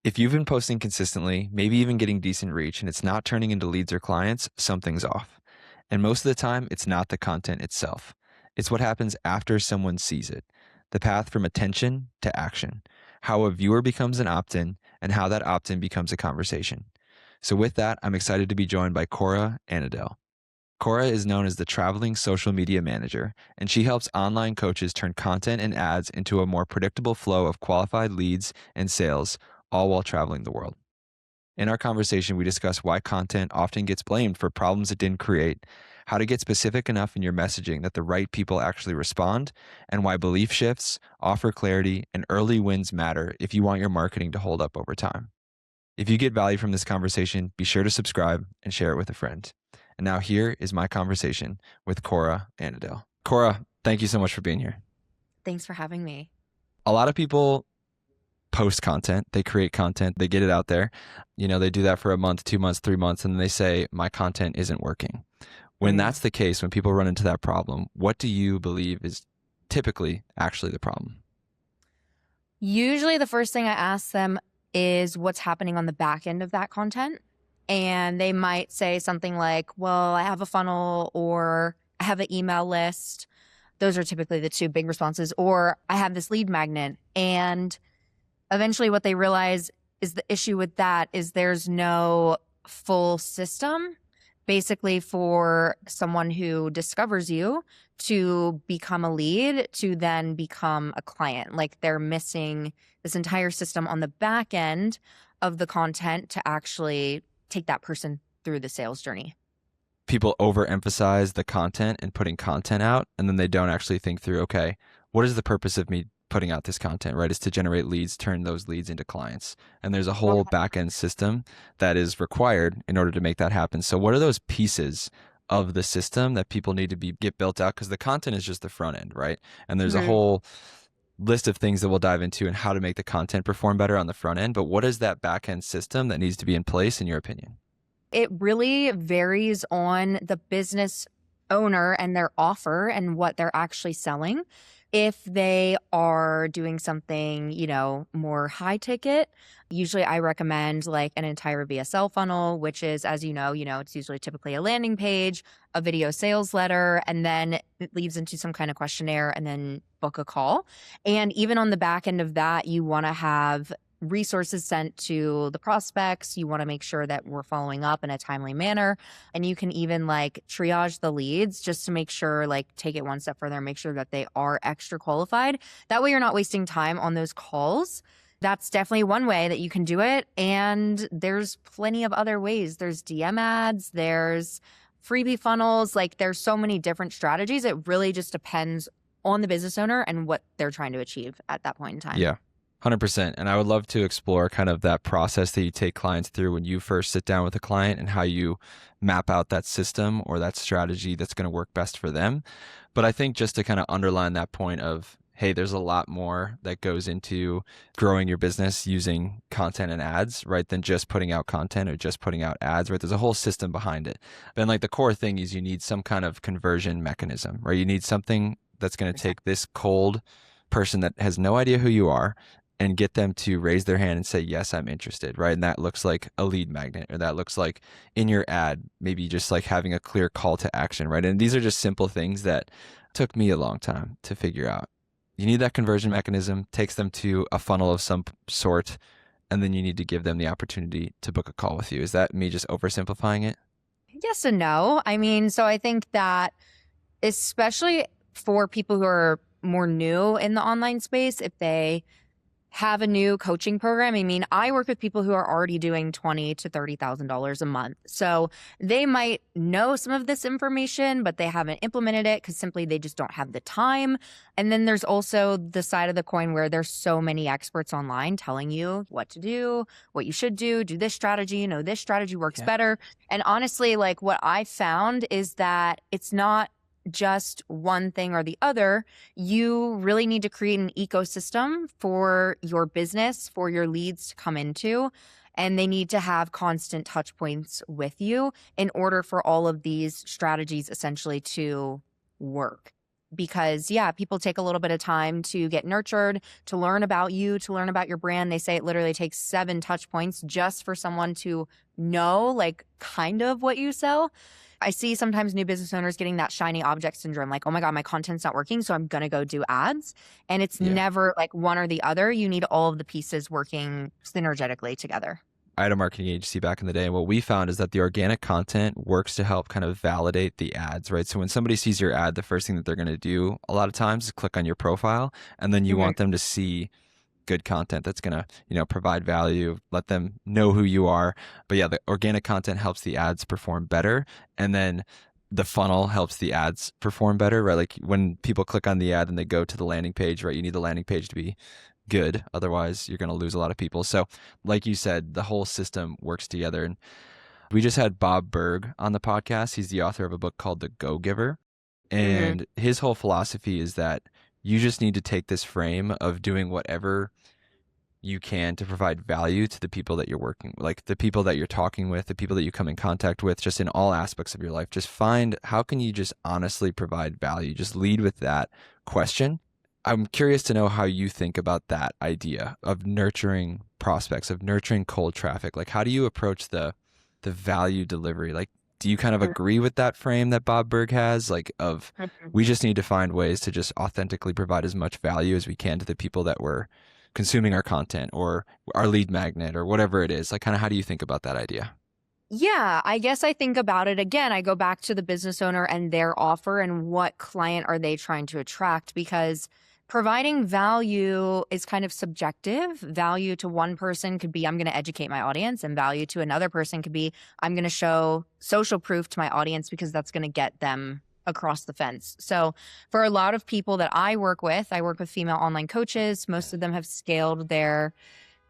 If you've been posting consistently, maybe even getting decent reach, and it's not turning into leads or clients, something's off. And most of the time, it's not the content itself. It's what happens after someone sees it. The path from attention to action, how a viewer becomes an opt-in, and how that opt-in becomes a conversation. So with that, I'm excited to be joined by Cora and I. Cora is known as the traveling social media manager, and she helps online coaches turn content and ads into a more predictable flow of qualified leads and sales, all while traveling the world. In our conversation, we discuss why content often gets blamed for problems it didn't create, how to get specific enough in your messaging that the right people actually respond, and why belief shifts, offer clarity, and early wins matter if you want your marketing to hold up over time. If you get value from this conversation, be sure to subscribe and share it with a friend. And now here is my conversation with Cora and Adele. Cora, thank you so much for being here. Thanks for having me. A lot of people post content, they create content, they get it out there. They do that for a month, 2 months, 3 months, and then they say, my content isn't working. When that's the case, when people run into that problem, what do you believe is typically actually the problem? Usually the first thing I ask them is what's happening on the back end of that content. And they might say something like, well, I have a funnel or I have an email list. Those are typically the two big responses. Or I have this lead magnet. And eventually what they realize is the issue with that is there's no full system basically for someone who discovers you to become a lead to then become a client. Like they're missing this entire system on the back end of the content to actually take that person through the sales journey. People overemphasize the content and putting content out, and then they don't actually think through, okay, what is the purpose of me putting out this content, right? Is to generate leads, turn those leads into clients. And there's a whole backend system that is required in order to make that happen. So what are those pieces of the system that people need to get built out? Because the content is just the front end, right? And there's a whole list of things that we'll dive into and how to make the content perform better on the front end. But what is that backend system that needs to be in place in your opinion? It really varies on the business owner and their offer and what they're actually selling. If they are doing something, more high ticket, usually I recommend like an entire VSL funnel, which is, as it's usually typically a landing page, a video sales letter, and then it leads into some kind of questionnaire and then book a call. And even on the back end of that, you want to have resources sent to the prospects. You want to make sure that we're following up in a timely manner. And you can even like triage the leads just to make sure, like take it one step further, make sure that they are extra qualified. That way you're not wasting time on those calls. That's definitely one way that you can do it. And there's plenty of other ways. There's DM ads, there's freebie funnels. Like there's so many different strategies. It really just depends on the business owner and what they're trying to achieve at that point in time. Yeah. 100%. And I would love to explore kind of that process that you take clients through when you first sit down with a client and how you map out that system or that strategy that's going to work best for them. But I think just to kind of underline that point of, hey, there's a lot more that goes into growing your business using content and ads, right, than just putting out content or just putting out ads, right? There's a whole system behind it. And like the core thing is you need some kind of conversion mechanism, right? You need something that's going to take this cold person that has no idea who you are and get them to raise their hand and say, yes, I'm interested, right? And that looks like a lead magnet, or that looks like in your ad, maybe just like having a clear call to action, right? And these are just simple things that took me a long time to figure out. You need that conversion mechanism, takes them to a funnel of some sort, and then you need to give them the opportunity to book a call with you. Is that me just oversimplifying it? Yes and no. So I think that especially for people who are more new in the online space, if they have a new coaching program. I work with people who are already doing $20,000 to $30,000 a month. So they might know some of this information, but they haven't implemented it because simply they just don't have the time. And then there's also the side of the coin where there's so many experts online telling you what to do, what you should do this strategy, this strategy works better. And honestly, like what I found is that it's not just one thing or the other. You really need to create an ecosystem for your business, for your leads to come into, and they need to have constant touch points with you in order for all of these strategies essentially to work. because yeah, people take a little bit of time to get nurtured, to learn about you, to learn about your brand. They say it literally takes 7 touch points just for someone to know like kind of what you sell. I see sometimes new business owners getting that shiny object syndrome, like, oh my God, my content's not working, so I'm going to go do ads. And it's Yeah. never like one or the other. You need all of the pieces working synergetically together. I had a marketing agency back in the day, and what we found is that the organic content works to help kind of validate the ads, right? So when somebody sees your ad, the first thing that they're going to do a lot of times is click on your profile, and then you Mhm. want them to see good content that's going to, provide value, let them know who you are. But yeah, the organic content helps the ads perform better, and then the funnel helps the ads perform better, right? Like when people click on the ad and they go to the landing page, right? You need the landing page to be good. Otherwise, you're going to lose a lot of people. So, like you said, the whole system works together. And we just had Bob Berg on the podcast. He's the author of a book called The Go Giver. Mhm. And his whole philosophy is that you just need to take this frame of doing whatever you can to provide value to the people that you're working with, like the people that you're talking with, the people that you come in contact with, just in all aspects of your life. Just find how can you just honestly provide value? Just lead with that question. I'm curious to know how you think about that idea of nurturing prospects, of nurturing cold traffic. Like how do you approach the value delivery? Like do you kind of agree with that frame that Bob Berg has? Like of Mhm. we just need to find ways to just authentically provide as much value as we can to the people that we're consuming our content or our lead magnet or whatever it is. Like kind of how do you think about that idea? Yeah, I guess I think about it again. I go back to the business owner and their offer and what client are they trying to attract, because providing value is kind of subjective. Value to one person could be I'm going to educate my audience, and value to another person could be I'm going to show social proof to my audience because that's going to get them across the fence. So, for a lot of people that I work with female online coaches. Most of them have scaled their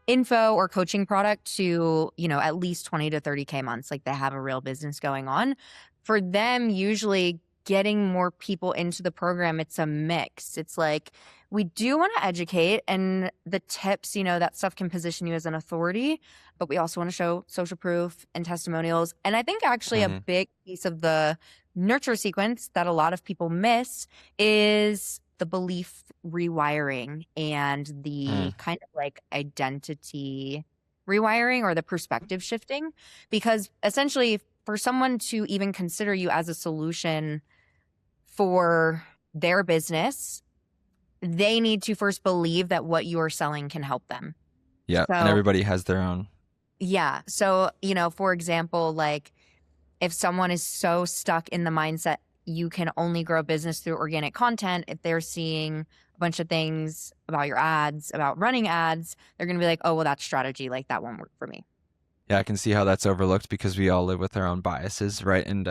info or coaching product to, at least 20 to 30K months. Like they have a real business going on. For them, usually getting more people into the program, it's a mix. It's like we do want to educate, and the tips, that stuff can position you as an authority, but we also want to show social proof and testimonials. And I think actually a Hmm. big piece of the nurture sequence that a lot of people miss is the belief rewiring and the Mm. kind of like identity rewiring or the perspective shifting. Because essentially, for someone to even consider you as a solution for their business, they need to first believe that what you are selling can help them. Yeah. And So, everybody has their own. yeah. So, for example, like if someone is so stuck in the mindset you can only grow business through organic content, if they're seeing a bunch of things about your ads, about running ads, they're going to be like, oh, well, that strategy, like that won't work for me. Yeah, I can see how that's overlooked because we all live with our own biases, right? And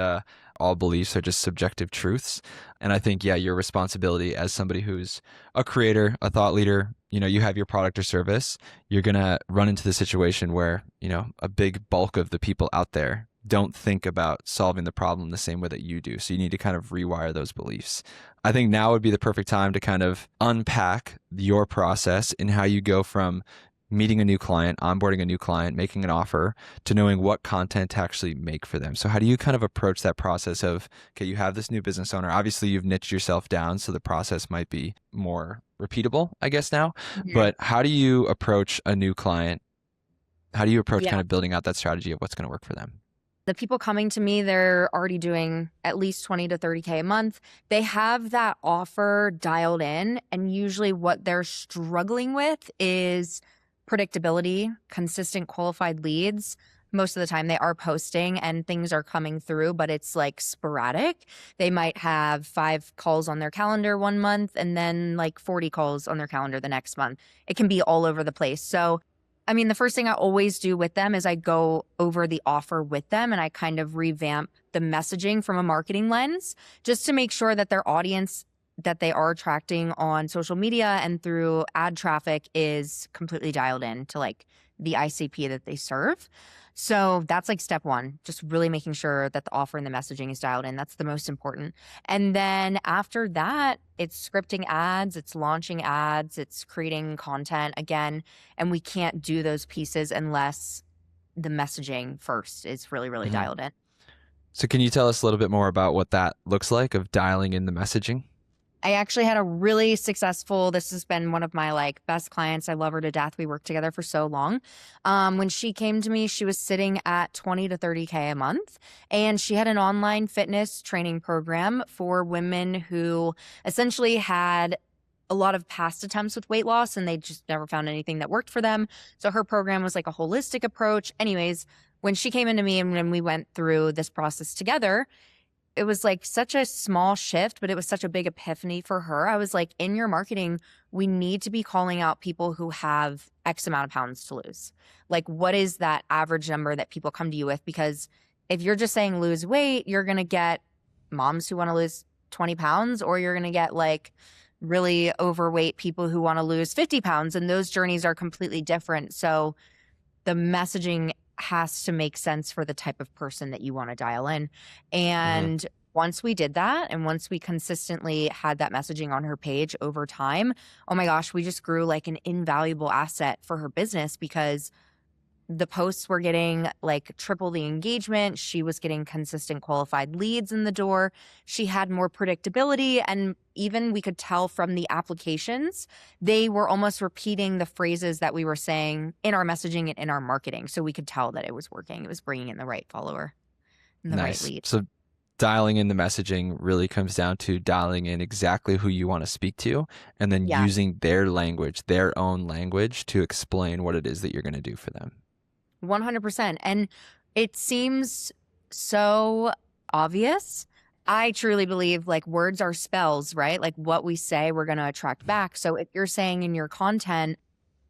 all beliefs are just subjective truths. And I think, yeah, your responsibility as somebody who's a creator, a thought leader, you have your product or service, you're going to run into the situation where, a big bulk of the people out there don't think about solving the problem the same way that you do. So you need to kind of rewire those beliefs. I think now would be the perfect time to kind of unpack your process and how you go from meeting a new client, onboarding a new client, making an offer, to knowing what content to actually make for them. So how do you kind of approach that process of, okay, you have this new business owner. Obviously, you've niched yourself down, so the process might be more repeatable, I guess now. Mhm. But how do you approach a new client? How do you approach Yeah. kind of building out that strategy of what's going to work for them? The people coming to me, they're already doing at least 20 to 30K a month. They have that offer dialed in. And usually what they're struggling with is predictability, consistent qualified leads. Most of the time they are posting and things are coming through, but it's like sporadic. They might have 5 calls on their calendar one month and then like 40 calls on their calendar the next month. It can be all over the place. So I mean, the first thing I always do with them is I go over the offer with them and I kind of revamp the messaging from a marketing lens just to make sure that their audience that they are attracting on social media and through ad traffic is completely dialed in to like the ICP that they serve. So that's like step one, just really making sure that the offer and the messaging is dialed in. That's the most important. And then after that, it's scripting ads, it's launching ads, it's creating content again. And we can't do those pieces unless the messaging first is really, really Mhm. dialed in. So can you tell us a little bit more about what that looks like of dialing in the messaging? I actually had a really successful, this has been one of my like best clients. I love her to death. We worked together for so long. When she came to me, she was sitting at 20 to 30K a month, and she had an online fitness training program for women who essentially had a lot of past attempts with weight loss and they just never found anything that worked for them. So her program was like a holistic approach. Anyways, when she came into me and when we went through this process together, it was like such a small shift, but it was such a big epiphany for her. I was like, in your marketing, we need to be calling out people who have X amount of pounds to lose. Like, what is that average number that people come to you with? Because if you're just saying lose weight, you're going to get moms who want to lose 20 pounds, or you're going to get like really overweight people who want to lose 50 pounds. And those journeys are completely different. So the messaging has to make sense for the type of person that you want to dial in. Hmm. And once we did that, and once we consistently had that messaging on her page over time, oh my gosh, we just grew like an invaluable asset for her business because the posts were getting like triple the engagement. She was getting consistent qualified leads in the door. She had more predictability. And even we could tell from the applications, they were almost repeating the phrases that we were saying in our messaging and in our marketing. So we could tell that it was working. It was bringing in the right follower and the right Nice. lead. So dialing in the messaging really comes down to dialing in exactly who you want to speak to and then Yeah, using their language, their own language to explain what it is that you're going to do for them. 100%. And it seems so obvious. I truly believe like words are spells, right? Like what we say, we're going to attract back. So if you're saying in your content,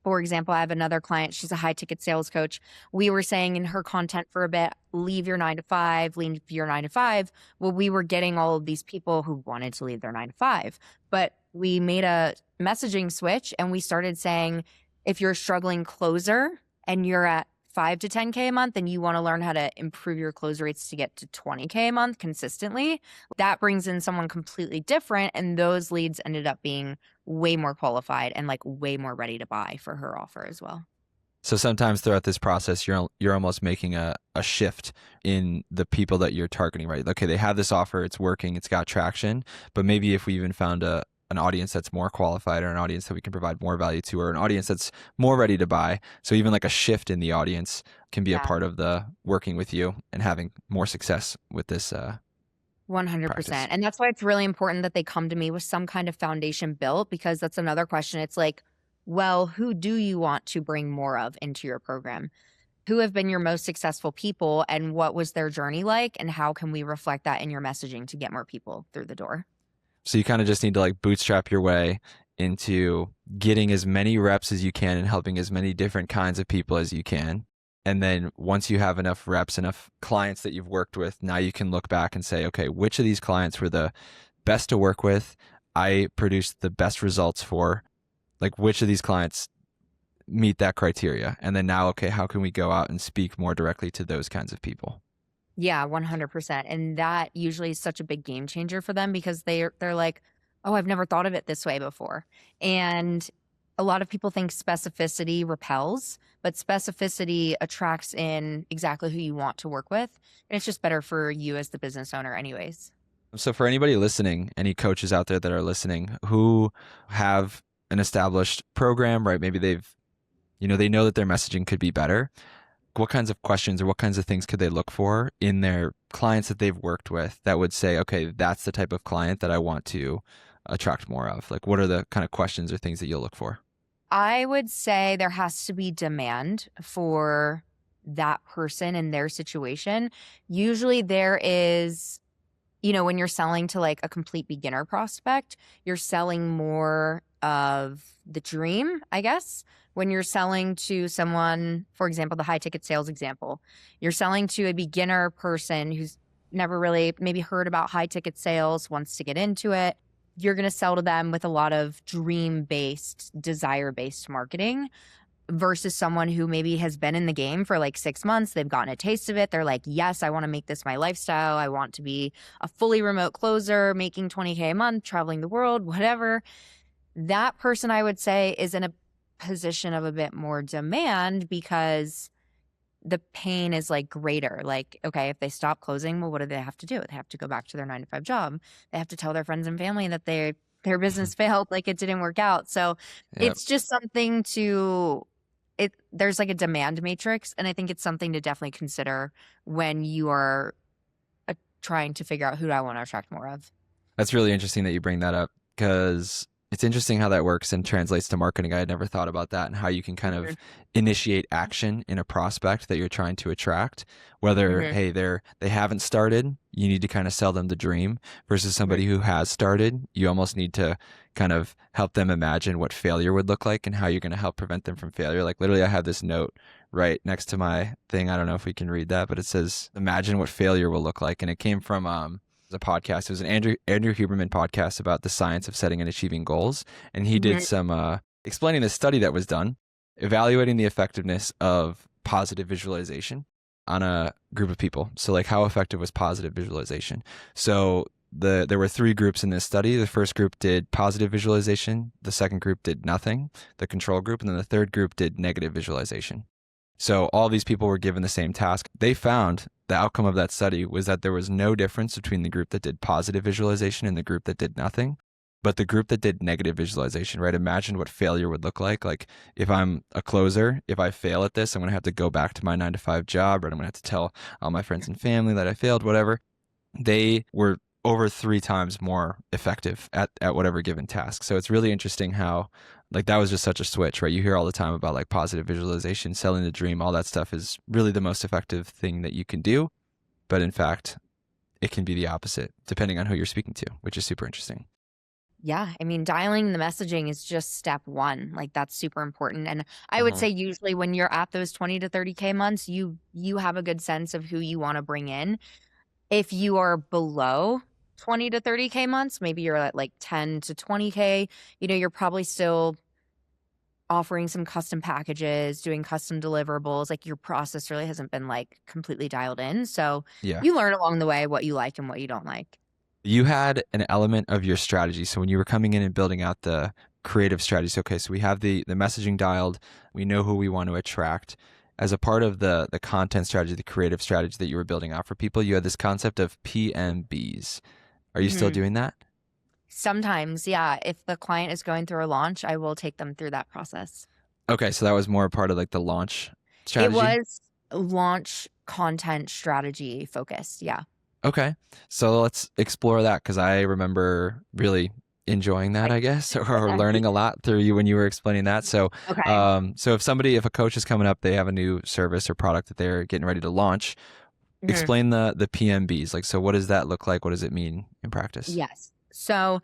for example, I have another client, she's a high ticket sales coach. We were saying in her content for a bit, leave your 9 to 5, leave your 9 to 5. Well, we were getting all of these people who wanted to leave their 9 to 5. But we made a messaging switch and we started saying, if you're a struggling closer and you're at 5 to 10K a month and you want to learn how to improve your close rates to get to 20K a month consistently, that brings in someone completely different. And those leads ended up being way more qualified and like way more ready to buy for her offer as well. So sometimes throughout this process, you're almost making a shift in the people that you're targeting, right? Okay, they have this offer, it's working, it's got traction, but maybe if we even found an audience that's more qualified or an audience that we can provide more value to or an audience that's more ready to buy. So even like a shift in the audience can be a Yeah. part of the working with you and having more success with this 100%. practice. And that's why it's really important that they come to me with some kind of foundation built, because that's another question. It's like, well, who do you want to bring more of into your program? Who have been your most successful people and what was their journey like? And how can we reflect that in your messaging to get more people through the door? So you kind of just need to like bootstrap your way into getting as many reps as you can and helping as many different kinds of people as you can. And then once you have enough reps, enough clients that you've worked with, now you can look back and say, okay, which of these clients were the best to work with? I produced the best results for, like, which of these clients meet that criteria? And then now, okay, how can we go out and speak more directly to those kinds of people? Yeah, 100%. And that usually is such a big game changer for them because they're like, "Oh, I've never thought of it this way before." And a lot of people think specificity repels, but specificity attracts in exactly who you want to work with, and it's just better for you as the business owner anyways. So for anybody listening, any coaches out there that are listening who have an established program, right? Maybe they know that their messaging could be better. What kinds of questions or what kinds of things could they look for in their clients that they've worked with that would say, okay, that's the type of client that I want to attract more of? Like, what are the kind of questions or things that you'll look for? I would say there has to be demand for that person and their situation. Usually there is, when you're selling to like a complete beginner prospect, you're selling more of the dream, I guess. When you're selling to someone, for example, the high ticket sales example, you're selling to a beginner person who's never really maybe heard about high ticket sales, wants to get into it. You're going to sell to them with a lot of dream based, desire based marketing versus someone who maybe has been in the game for like 6 months. They've gotten a taste of it. They're like, yes, I want to make this my lifestyle. I want to be a fully remote closer, making 20K a month, traveling the world, whatever. That person, I would say, is in a position of a bit more demand because the pain is like greater. Like, okay, if they stop closing, well, what do they have to do? They have to go back to their 9 to 5 job. They have to tell their friends and family that they their business failed, like it didn't work out. So Yep. it's just something to there's like a demand matrix, and I think it's something to definitely consider when you are trying to figure out who do I want to attract more of. That's really interesting that you bring that up because it's interesting how that works and translates to marketing. I had never thought about that and how you can kind Mhm, of initiate action in a prospect that you're trying to attract. Whether, mhm, hey, they haven't started, you need to kind of sell them the dream versus mhm. somebody who has started. You almost need to kind of help them imagine what failure would look like and how you're going to help prevent them from failure. Like literally, I have this note right next to my thing. I don't know if we can read that, but it says, "Imagine what failure will look like," and it came from a podcast. It was an Andrew Huberman podcast about the science of setting and achieving goals, and he did Mhm. some explaining the study that was done, evaluating the effectiveness of positive visualization on a group of people. So, like, how effective was positive visualization? So, there were three groups in this study. The first group did positive visualization. The second group did nothing, the control group, and then the third group did negative visualization. So all these people were given the same task. They found the outcome of that study was that there was no difference between the group that did positive visualization and the group that did nothing. But the group that did negative visualization, right? Imagine what failure would look like. Like if I'm a closer, if I fail at this, I'm going to have to go back to my 9 to 5 job, right? I'm going to have to tell all my friends and family that I failed, whatever. They were over 3 times more effective at whatever given task. So it's really interesting how like that was just such a switch, right? You hear all the time about like positive visualization, selling the dream, all that stuff is really the most effective thing that you can do. But in fact, it can be the opposite depending on who you're speaking to, which is super interesting. Yeah, I mean, dialing the messaging is just step one. Like that's super important. And I would Uh-huh. say usually when you're at those 20 to 30K months, you have a good sense of who you want to bring in. If you are below 20 to 30K months, maybe you're at like 10 to 20K, you're probably still offering some custom packages, doing custom deliverables. Like your process really hasn't been like completely dialed in. So Yeah. you learn along the way what you like and what you don't like. You had an element of your strategy. So when you were coming in and building out the creative strategies, okay, so we have the messaging dialed, we know who we want to attract. As a part of the content strategy, the creative strategy that you were building out for people, you had this concept of PMBs. Are you still Mhm. doing that? Sometimes, yeah, if the client is going through a launch, I will take them through that process. Okay, so that was more a part of like the launch It strategy. was launch content strategy focused. Yeah. Okay, so let's explore that because I remember really enjoying that, Like, I guess, or learning a lot through you when you were explaining that. So, okay. so if a coach is coming up, they have a new service or product that they're getting ready to launch. Mhm. Explain the PMBs. Like, so what does that look like? What does it mean in practice? Yes. So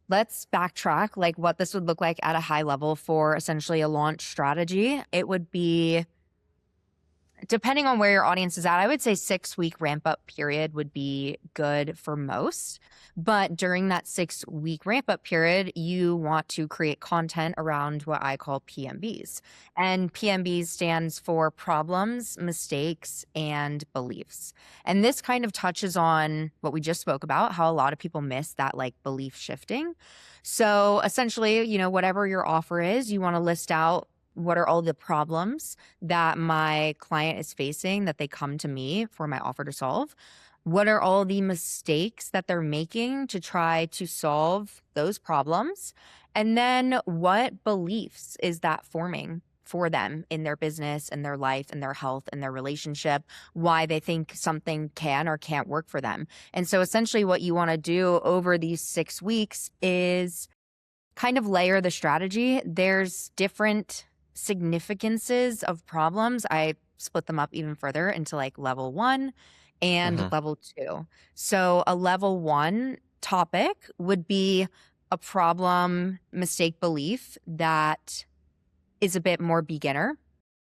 let's backtrack like what this would look like at a high level for essentially a launch strategy. It would be depending on where your audience is at, I would say 6 week ramp up period would be good for most. But during that 6 week ramp up period, you want to create content around what I call PMBs. And PMBs stands for problems, mistakes, and beliefs. And this kind of touches on what we just spoke about, how a lot of people miss that like belief shifting. So essentially, whatever your offer is, you want to list out what are all the problems that my client is facing that they come to me for my offer to solve? What are all the mistakes that they're making to try to solve those problems? And then what beliefs is that forming for them in their business, in their life, in their health, in their relationship, why they think something can or can't work for them. And so essentially, what you want to do over these 6 weeks is kind of layer the strategy. There's different significances of problems. I split them up even further into like level one and Uh-huh. level two. So a level one topic would be a problem, mistake, belief that is a bit more beginner.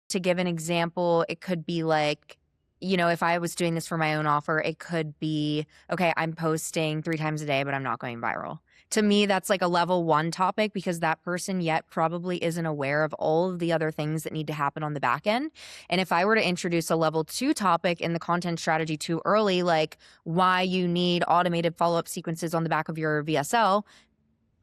To give an example, it could be like, if I was doing this for my own offer, it could be, okay, I'm posting 3 times a day, but I'm not going viral. To me, that's like a level one topic because that person yet probably isn't aware of all of the other things that need to happen on the back end. And if I were to introduce a level two topic in the content strategy too early, like why you need automated follow up sequences on the back of your VSL,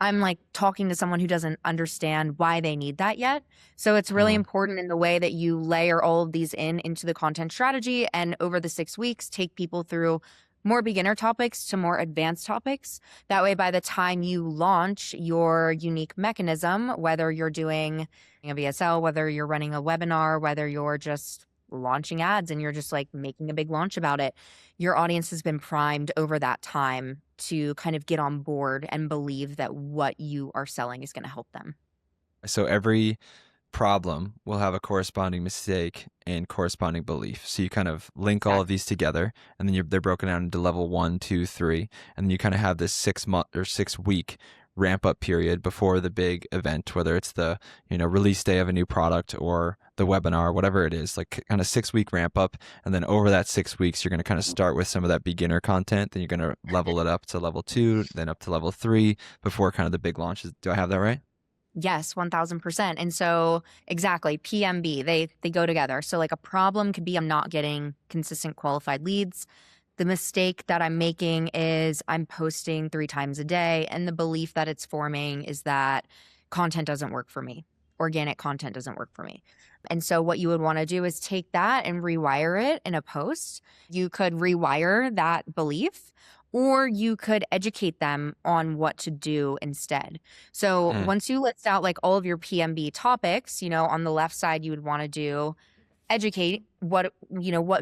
I'm like talking to someone who doesn't understand why they need that yet. So it's really Uh-huh. important in the way that you layer all of these into the content strategy and over the 6 weeks take people through more beginner topics to more advanced topics. That way, by the time you launch your unique mechanism, whether you're doing a VSL, whether you're running a webinar, whether you're just launching ads and you're just like making a big launch about it, your audience has been primed over that time to kind of get on board and believe that what you are selling is going to help them. So every problem will have a corresponding mistake and corresponding belief. So you kind of link all of these together, and then they're broken down into level 1, 2, 3, and then you kind of have this 6-month or 6-week ramp up period before the big event, whether it's the release day of a new product or the webinar, whatever it is, like kind of 6-week ramp up. And then over that 6 weeks, you're going to kind of start with some of that beginner content. Then you're going to level it up to level 2, then up to level 3 before kind of the big launches. Do I have that right? Yes, 1000%. And so exactly, PMB, they go together. So like a problem could be I'm not getting consistent qualified leads. The mistake that I'm making is I'm posting 3 times a day, and the belief that it's forming is that content doesn't work for me. Organic content doesn't work for me. And so what you would want to do is take that and rewire it in a post. You could rewire that belief, or you could educate them on what to do instead. So once you list out like all of your PMB topics, on the left side, you would want to do educate what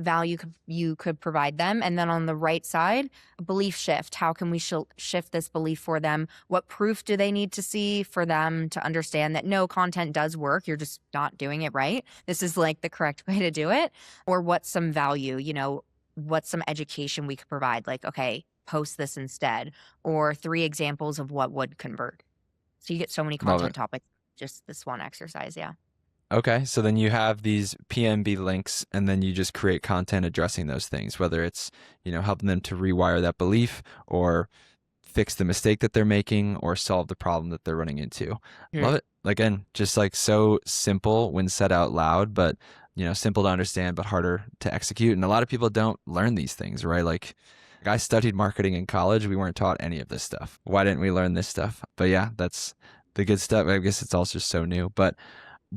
value you could provide them. And then on the right side, belief shift. How can we shift this belief for them? What proof do they need to see for them to understand that no, content does work, you're just not doing it right? This is like the correct way to do it. Or what's some value, what's some education we could provide? Like, okay, post this instead, or 3 examples of what would convert. So you get so many content topics, just this one exercise. Yeah. Okay, so then you have these PMB links, and then you just create content addressing those things, whether it's, helping them to rewire that belief or fix the mistake that they're making or solve the problem that they're running into. Love it. Again, just like so simple when said out loud, but, simple to understand, but harder to execute. And a lot of people don't learn these things, right? Like I studied marketing in college. We weren't taught any of this stuff. Why didn't we learn this stuff? But yeah, that's the good stuff. I guess it's all just so new, but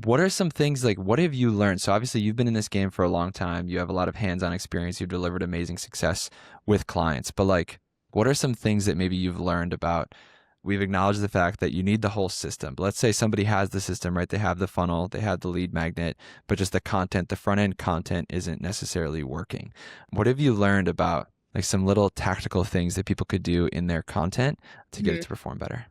what are some things, like, what have you learned? So obviously you've been in this game for a long time. You have a lot of hands-on experience. You've delivered amazing success with clients. But like, what are some things that maybe you've learned about? We've acknowledged the fact that you need the whole system. But let's say somebody has the system, right? They have the funnel, they have the lead magnet, but just the content, the front-end content isn't necessarily working. What have you learned about like some little tactical things that people could do in their content to get it to perform better?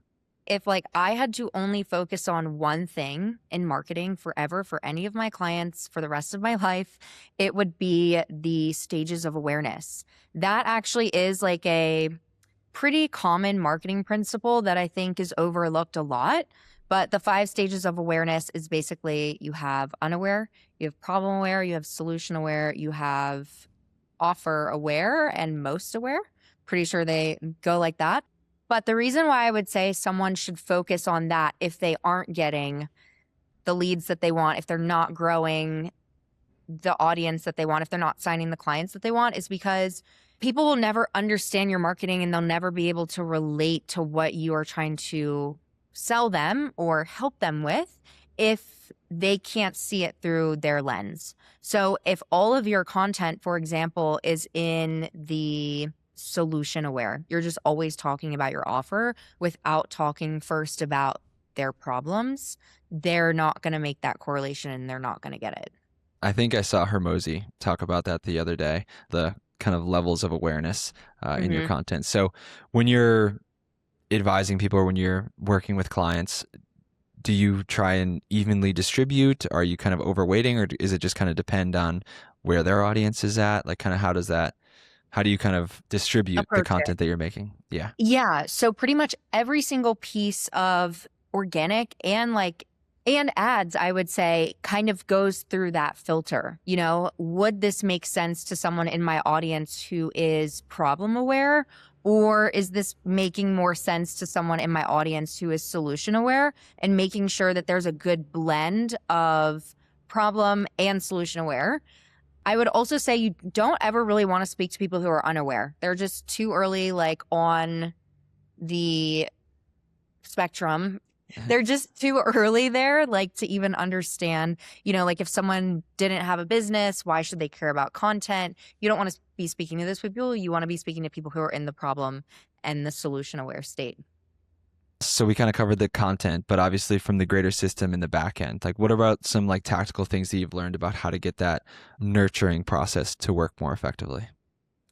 If like I had to only focus on one thing in marketing forever for any of my clients for the rest of my life, it would be the stages of awareness. That actually is like a pretty common marketing principle that I think is overlooked a lot. But the 5 stages of awareness is basically you have unaware, you have problem aware, you have solution aware, you have offer aware, and most aware. Pretty sure they go like that. But the reason why I would say someone should focus on that if they aren't getting the leads that they want, if they're not growing the audience that they want, if they're not signing the clients that they want, is because people will never understand your marketing and they'll never be able to relate to what you are trying to sell them or help them with if they can't see it through their lens. So if all of your content, for example, is in the solution aware, you're just always talking about your offer without talking first about their problems, they're not going to make that correlation and they're not going to get it. I think I saw Hermosi talk about that the other day, the kind of levels of awareness in your content. So when you're advising people or when you're working with clients, do you try and evenly distribute? Are you kind of overweighting, or is it just kind of depend on where their audience is at? Like kind of how do you kind of distribute the content that you're making? Yeah. Yeah. So pretty much every single piece of organic and ads, I would say, kind of goes through that filter. Would this make sense to someone in my audience who is problem aware? Or is this making more sense to someone in my audience who is solution aware, and making sure that there's a good blend of problem and solution aware? I would also say you don't ever really want to speak to people who are unaware. They're just too early, like on the spectrum They're just too early there, like to even understand, like if someone didn't have a business, why should they care about content? You don't want to be speaking to those people. You want to be speaking to people who are in the problem and the solution aware state. So we kind of covered the content, but obviously from the greater system in the back end, like what about some like tactical things that you've learned about how to get that nurturing process to work more effectively?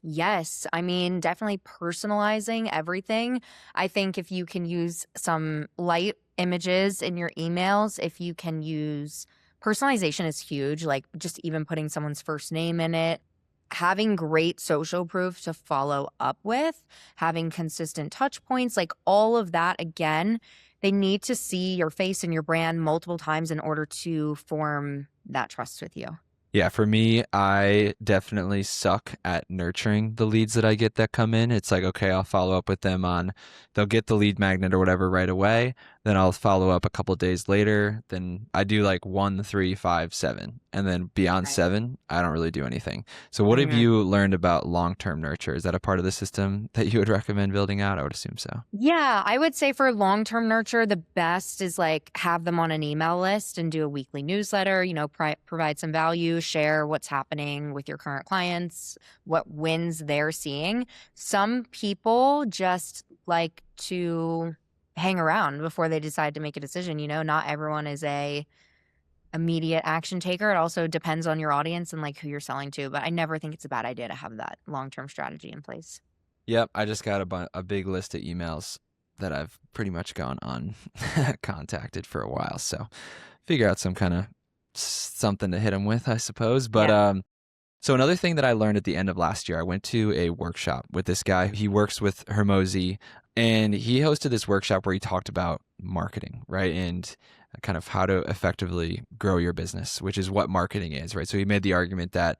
Yes. I mean, definitely personalizing everything. I think if you can use some light images in your emails, if you can use personalization is huge, like just even putting someone's first name in it, having great social proof to follow up with, having consistent touch points, like all of that again, they need to see your face and your brand multiple times in order to form that trust with you. Yeah, for me, I definitely suck at nurturing the leads that I get that come in. It's like, okay, I'll follow up with them on, they'll get the lead magnet or whatever right away. Then I'll follow up a couple of days later. Then I do like 1, 3, 5, 7. And then beyond Right. 7, I don't really do anything. So what have Mhm. you learned about long-term nurture? Is that a part of the system that you would recommend building out? I would assume so. Yeah, I would say for long-term nurture, the best is like have them on an email list and do a weekly newsletter, provide some value, share what's happening with your current clients, what wins they're seeing. Some people just like to hang around before they decide to make a decision, not everyone is a immediate action taker. It also depends on your audience and like who you're selling to, but I never think it's a bad idea to have that long-term strategy in place. Yep, I just got a big list of emails that I've pretty much gone uncontacted for a while. So figure out some kind of something to hit them with, I suppose. But Yeah. so another thing that I learned at the end of last year, I went to a workshop with this guy. He works with Hermosi, and he hosted this workshop where he talked about marketing, right? And kind of how to effectively grow your business, which is what marketing is, right? So he made the argument that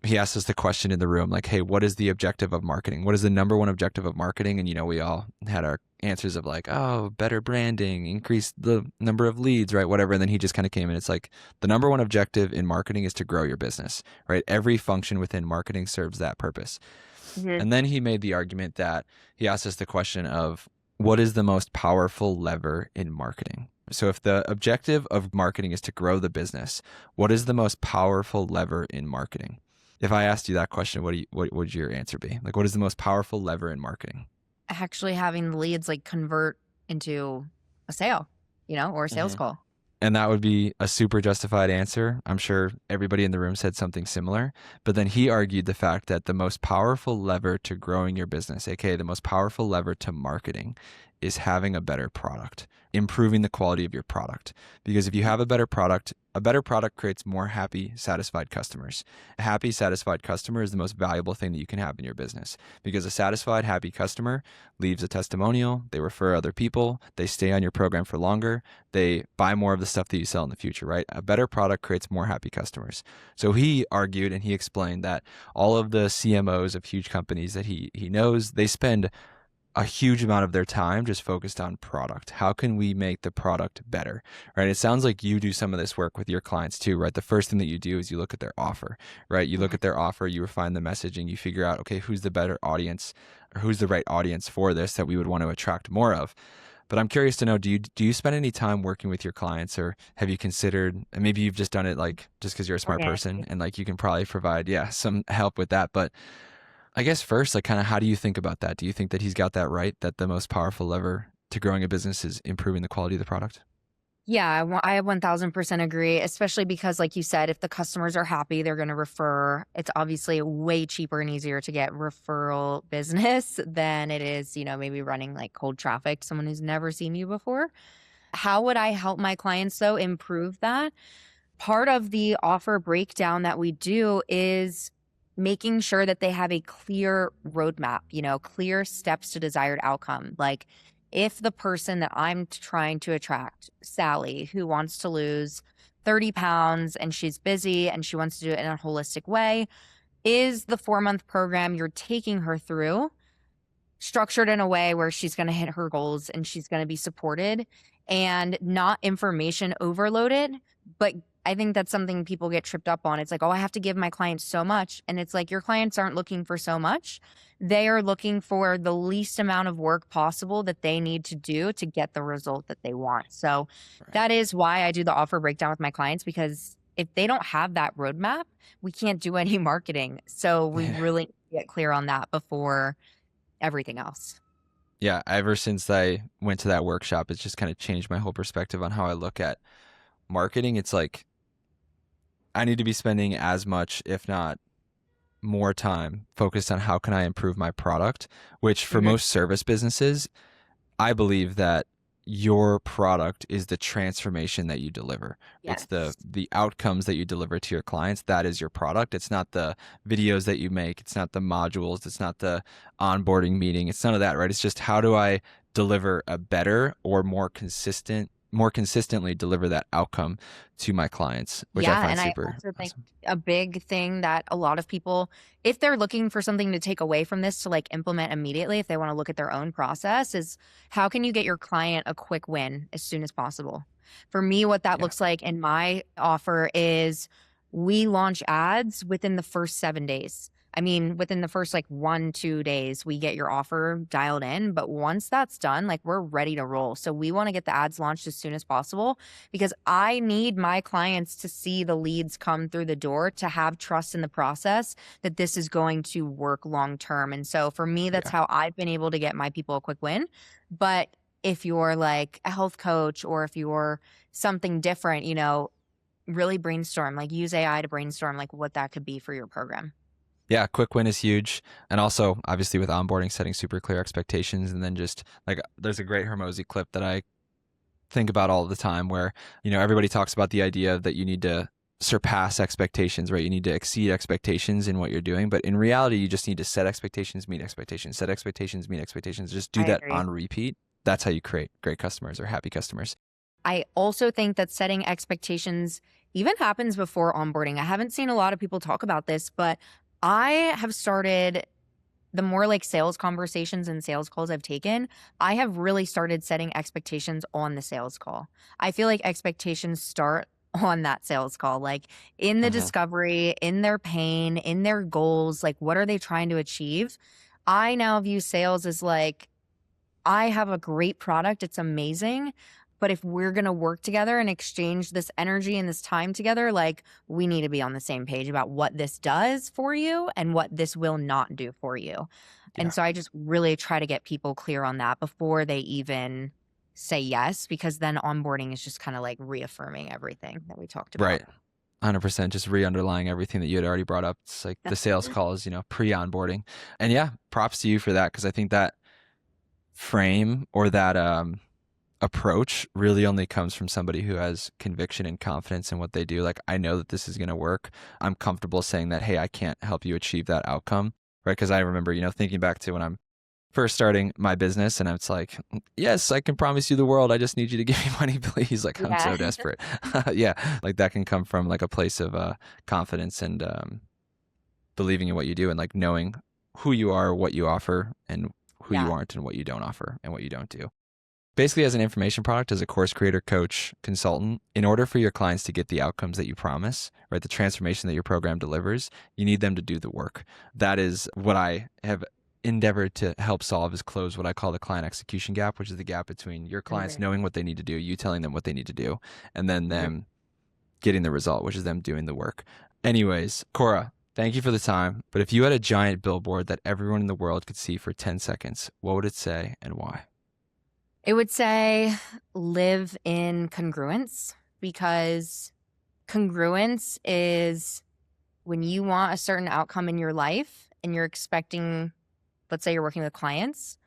he asked us the question in the room, like, hey, what is the objective of marketing? What is the number one objective of marketing? And, we all had our answers of like, oh, better branding, increase the number of leads, right? Whatever. And then he just kind of came in. It's like the number one objective in marketing is to grow your business, right? Every function within marketing serves that purpose. Mhm. And then he made the argument that he asked us the question of what is the most powerful lever in marketing? So if the objective of marketing is to grow the business, what is the most powerful lever in marketing? If I asked you that question, what would your answer be? Like, what is the most powerful lever in marketing? Actually having the leads like convert into a sale, or a sales hmm call. And that would be a super justified answer. I'm sure everybody in the room said something similar. But then he argued the fact that the most powerful lever to growing your business, aka the most powerful lever to marketing, is having a better product, improving the quality of your product. Because if you have a better product creates more happy, satisfied customers. A happy, satisfied customer is the most valuable thing that you can have in your business. Because a satisfied, happy customer leaves a testimonial, they refer other people, they stay on your program for longer, they buy more of the stuff that you sell in the future, right? A better product creates more happy customers. So he argued and he explained that all of the CMOs of huge companies that he knows, they spend a huge amount of their time just focused on product. How can we make the product better, right? It sounds like you do some of this work with your clients too, right? The first thing that you do is you look at their offer, right? You look Mhm. at their offer, you refine the messaging, you figure out, okay, who's the better audience or who's the right audience for this that we would want to attract more of. But I'm curious to know, do you spend any time working with your clients, or have you considered, and maybe you've just done it like just because you're a smart person Organically. and like you can probably provide, yeah, some help with that. But I guess first, like kind of how do you think about that? Do you think that he's got that right, that the most powerful lever to growing a business is improving the quality of the product? Yeah, I 1000% agree, especially because, like you said, if the customers are happy, they're going to refer. It's obviously way cheaper and easier to get referral business than it is, maybe running like cold traffic, someone who's never seen you before. How would I help my clients, though, improve that? Part of the offer breakdown that we do is making sure that they have a clear roadmap, clear steps to desired outcome. Like if the person that I'm trying to attract, Sally, who wants to lose 30 pounds and she's busy and she wants to do it in a holistic way, is the 4-month program you're taking her through structured in a way where she's going to hit her goals and she's going to be supported and not information overloaded, but I think that's something people get tripped up on. It's like, oh, I have to give my clients so much. And it's like, your clients aren't looking for so much. They are looking for the least amount of work possible that they need to do to get the result that they want. So Right. that is why I do the offer breakdown with my clients, because if they don't have that roadmap, we can't do any marketing. So we Yeah. really get clear on that before everything else. Yeah. Ever since I went to that workshop, it's just kind of changed my whole perspective on how I look at marketing. It's like I need to be spending as much, if not more time focused on how can I improve my product, which for Mhm. most service businesses, I believe that your product is the transformation that you deliver. It's the Yes. the outcomes that you deliver to your clients. That is your product. It's not the videos that you make. It's not the modules. It's not the onboarding meeting. It's none of that, right? It's just how do I deliver a better or more consistently deliver that outcome to my clients, which I Yeah, find and I super also think awesome. a big thing that a lot of people, if they're looking for something to take away from this to like implement immediately, if they want to look at their own process, is how can you get your client a quick win as soon as possible? For me, what that Yeah. looks like in my offer is we launch ads within the first 7 days. I mean, within the first like 1, 2 days, we get your offer dialed in. But once that's done, like we're ready to roll. So we want to get the ads launched as soon as possible, because I need my clients to see the leads come through the door to have trust in the process that this is going to work long term. And so for me, that's Yeah. how I've been able to get my people a quick win. But if you're like a health coach, or if you're something different, really brainstorm, like use AI to brainstorm like what that could be for your program. Yeah, quick win is huge. And also, obviously, with onboarding, setting super clear expectations. And then just like there's a great Hermosi clip that I think about all the time where, everybody talks about the idea that you need to surpass expectations, right? You need to exceed expectations in what you're doing. But in reality, you just need to set expectations, meet expectations, set expectations, meet expectations. Just do I that agree. on repeat. That's how you create great customers or happy customers. I also think that setting expectations even happens before onboarding. I haven't seen a lot of people talk about this, but I have started, the more like sales conversations and sales calls I've taken, I have really started setting expectations on the sales call. I feel like expectations start on that sales call, like in the Hmm. discovery, in their pain, in their goals, like what are they trying to achieve? I now view sales as like, I have a great product. It's amazing. But if we're going to work together and exchange this energy and this time together, like we need to be on the same page about what this does for you and what this will not do for you. And Yeah. so I just really try to get people clear on that before they even say yes, because then onboarding is just kind of like reaffirming everything that we talked about. Right. 100%, just re-underlying everything that you had already brought up. It's like the sales call is, pre-onboarding. And yeah, props to you for that because I think that frame or that approach really only comes from somebody who has conviction and confidence in what they do. Like, I know that this is going to work. I'm comfortable saying that, hey, I can't help you achieve that outcome. Right. Because I remember, thinking back to when I'm first starting my business and it's like, yes, I can promise you the world. I just need you to give me money, please. Like, I'm Yeah. so desperate. Yeah. Like, that can come from like a place of confidence and believing in what you do and like knowing who you are, what you offer, and who you Yeah. aren't and what you don't offer and what you don't do. Basically, as an information product, as a course creator, coach, consultant, in order for your clients to get the outcomes that you promise, right, the transformation that your program delivers, you need them to do the work. That is what I have endeavored to help solve, is close what I call the client execution gap, which is the gap between your clients Mhm. knowing what they need to do, you telling them what they need to do, and then Mhm. them getting the result, which is them doing the work. Anyways, Cora, thank you for the time. But if you had a giant billboard that everyone in the world could see for 10 seconds, what would it say and why? It would say live in congruence, because congruence is when you want a certain outcome in your life and you're expecting, let's say you're working with clients,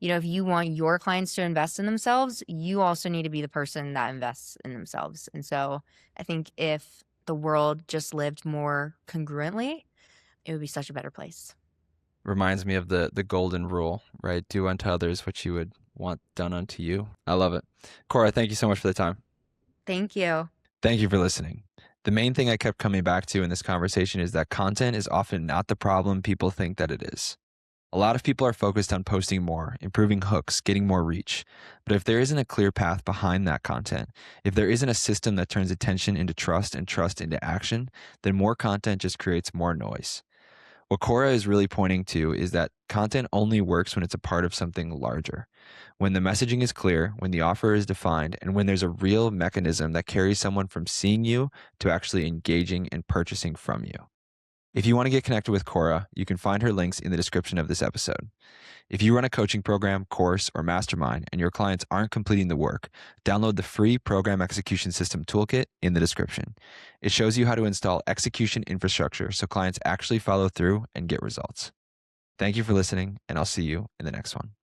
if you want your clients to invest in themselves, you also need to be the person that invests in themselves. And so I think if the world just lived more congruently, it would be such a better place. Reminds me of the golden rule, right? Do unto others what you would want done unto you. I love it. Cora, thank you so much for the time. Thank you. Thank you for listening. The main thing I kept coming back to in this conversation is that content is often not the problem people think that it is. A lot of people are focused on posting more, improving hooks, getting more reach. But if there isn't a clear path behind that content, if there isn't a system that turns attention into trust and trust into action, then more content just creates more noise. What Cora is really pointing to is that content only works when it's a part of something larger. When the messaging is clear, when the offer is defined, and when there's a real mechanism that carries someone from seeing you to actually engaging and purchasing from you. If you want to get connected with Cora, you can find her links in the description of this episode. If you run a coaching program, course, or mastermind and your clients aren't completing the work, download the free Program Execution System Toolkit in the description. It shows you how to install execution infrastructure so clients actually follow through and get results. Thank you for listening, and I'll see you in the next one.